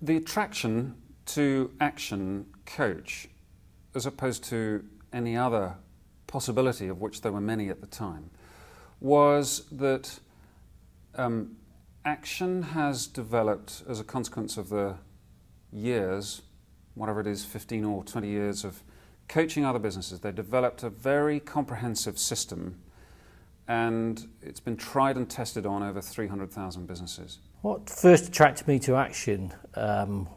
The attraction to Action Coach, as opposed to any other possibility, of which there were many at the time, was that Action has developed, as a consequence of the years, whatever it is, 15 or 20 years of coaching other businesses, they developed a very comprehensive system, and it's been tried and tested on over 300,000 businesses. What first attracted me to Action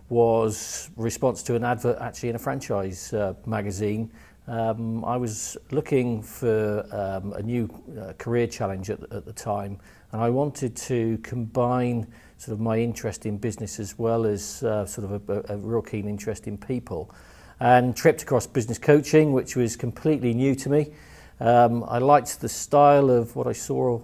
was response to an advert actually in a franchise magazine. I was looking for a new career challenge at the time, and I wanted to combine sort of my interest in business as well as sort of a real keen interest in people, and tripped across business coaching, which was completely new to me. I liked the style of what I saw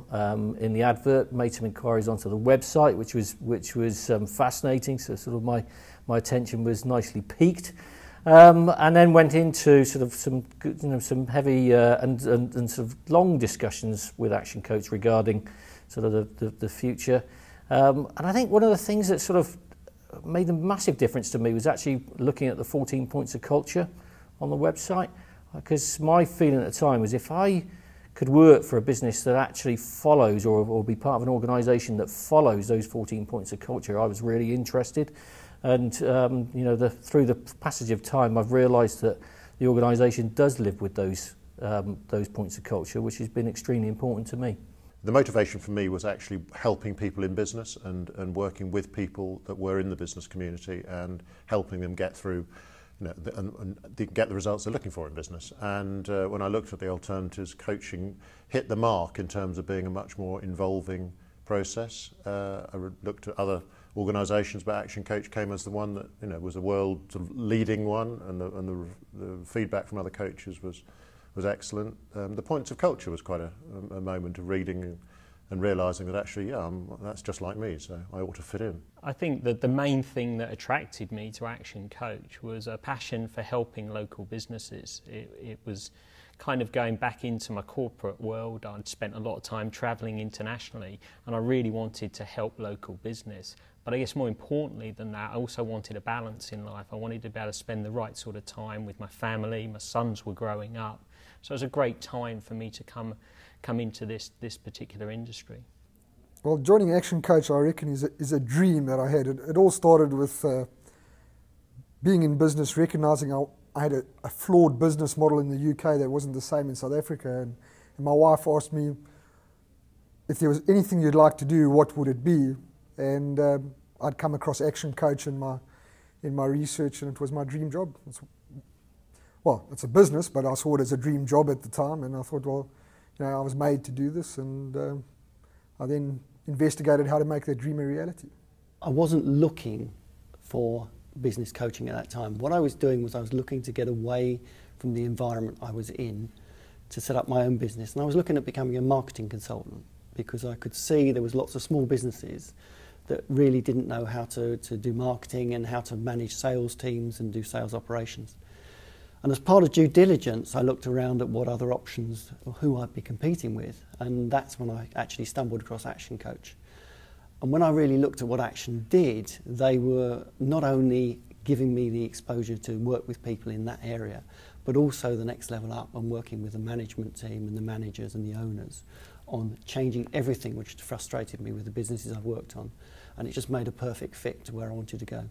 in the advert, made some inquiries onto the website, which was fascinating, so sort of my attention was nicely piqued. And then went into sort of some heavy and sort of long discussions with Action Coach regarding sort of the future. And I think one of the things that sort of made a massive difference to me was actually looking at the 14 points of culture on the website, because my feeling at the time was if I could work for a business that actually follows or be part of an organisation that follows those 14 points of culture, I was really interested. And through the passage of time, I've realised that the organisation does live with those points of culture, which has been extremely important to me. The motivation for me was actually helping people in business and working with people that were in the business community and helping them get through, and get the results they're looking for in business. And when I looked at the alternatives, coaching hit the mark in terms of being a much more involving process. I looked at other organisations, but Action Coach came as the one that was the world leading one, and the feedback from other coaches was excellent. The points of culture was quite a moment of reading and realising that actually, that's just like me, so I ought to fit in. I think that the main thing that attracted me to Action Coach was a passion for helping local businesses. It was kind of going back into my corporate world. I'd spent a lot of time travelling internationally, and I really wanted to help local business. But I guess more importantly than that, I also wanted a balance in life. I wanted to be able to spend the right sort of time with my family. My sons were growing up. So it was a great time for me to come into this particular industry. Well, joining Action Coach, I reckon, is a dream that I had. It all started with being in business, recognising I had a flawed business model in the UK that wasn't the same in South Africa. And my wife asked me, if there was anything you'd like to do, what would it be? And I'd come across Action Coach in my research, and it was my dream job. It's a business, but I saw it as a dream job at the time, and I thought, I was made to do this, and I then investigated how to make that dream a reality. I wasn't looking for business coaching at that time. What I was doing was I was looking to get away from the environment I was in to set up my own business, and I was looking at becoming a marketing consultant because I could see there was lots of small businesses that really didn't know how to do marketing and how to manage sales teams and do sales operations. And as part of due diligence, I looked around at what other options or who I'd be competing with, and that's when I actually stumbled across Action Coach. And when I really looked at what Action did, they were not only giving me the exposure to work with people in that area, but also the next level up and working with the management team and the managers and the owners on changing everything which frustrated me with the businesses I've worked on. And it just made a perfect fit to where I wanted to go.